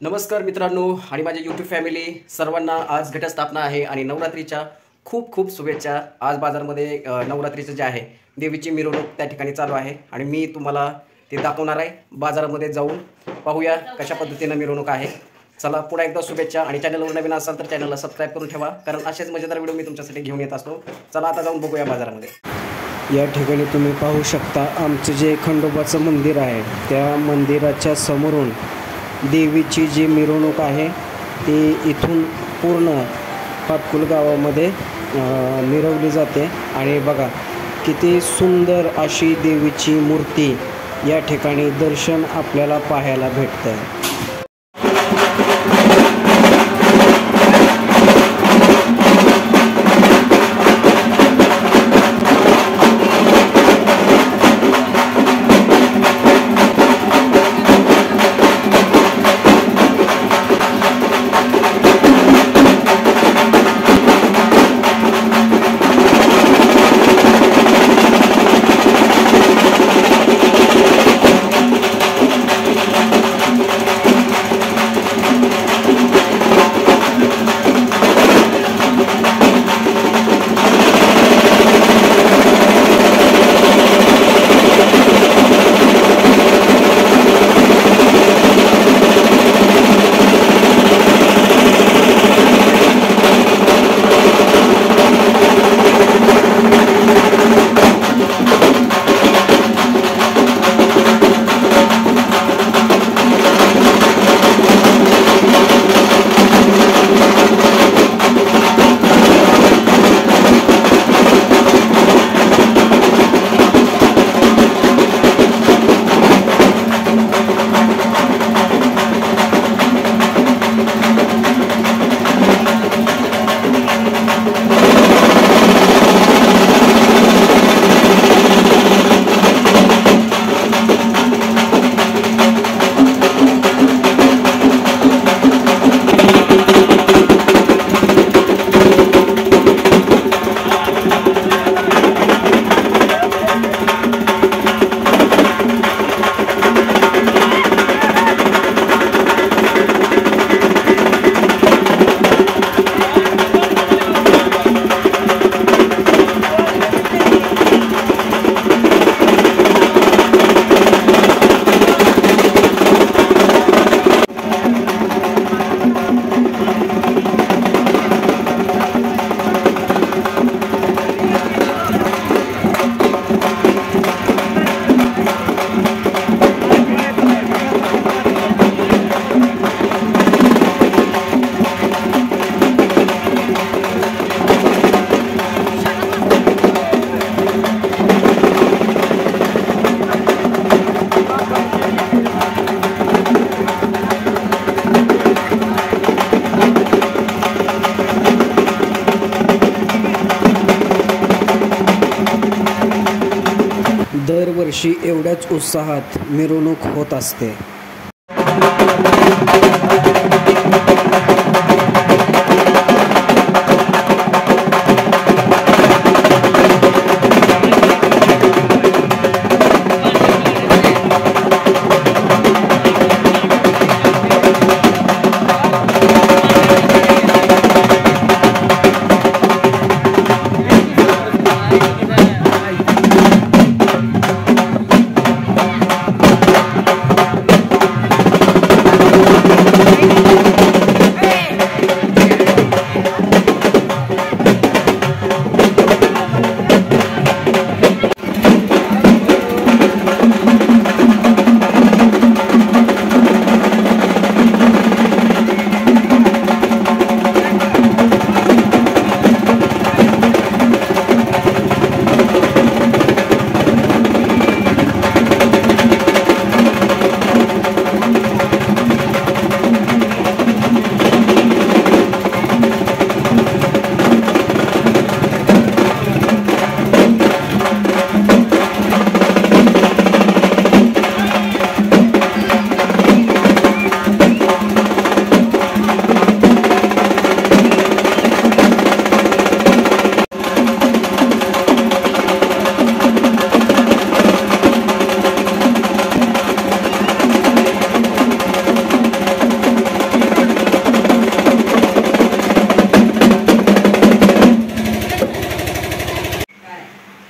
नमस्कार मित्रांनो आणि माझ्या यूट्यूब फॅमिली सर्वांना आज घटस्थापना आहे आणि नवरात्रीच्या खूप खूप शुभेच्छा। आज बाजारमध्ये नवरात्रीचं जे आहे देवीची मिरवणूक त्या ठिकाणी चालू आहे आणि मी तुम्हाला ते दाखवणार आहे। बाजारामध्ये जाऊन पाहूया कशा पद्धतीने मिरवणूक आहे। चला पुन्हा एकदा शुभेच्छा आणि चॅनलवर नवीन असाल तर चॅनलला सबस्क्राइब करून ठेवा, कारण असेच मजेदार व्हिडिओ मी तुमच्यासाठी घेऊन येत असतो। चला आता जाऊन बघूया बाजारामध्ये। या ठिकाणी तुम्ही पाहू शकता आमचं जे खंडोबाचं मंदिर आहे त्या मंदिराच्या समोरून देवीची जी मिरवणूक आहे ती इथून पूर्ण पाटकुल गावामध्ये मिरवली जाते। आणि बघा किती सुंदर अशी देवीची मूर्ती या ठिकाणी दर्शन आपल्याला पाहायला भेटतं। दरवर्षी एवढ्याच उत्साहात मिरवणूक होत असते।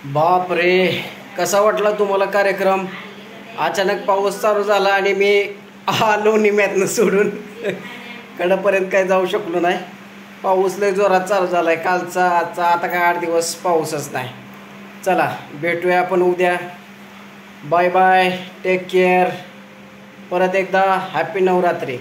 बाप रे, कसा वाटला तुम्हाला कार्यक्रम? अचानक पाऊस चालू झाला आणि मी आलो निम्यातनं सोडून कडेपर्यंत काय जाऊ शकलो नाही. पाऊस लय जोरात चालू झाला आहे कालचा आजचा. आता काय 8 दिवस पाऊसच नाही. चला भेटूया आपण उद्या. Bye bye, take care. परत एकदा हॅपी नवरात्री.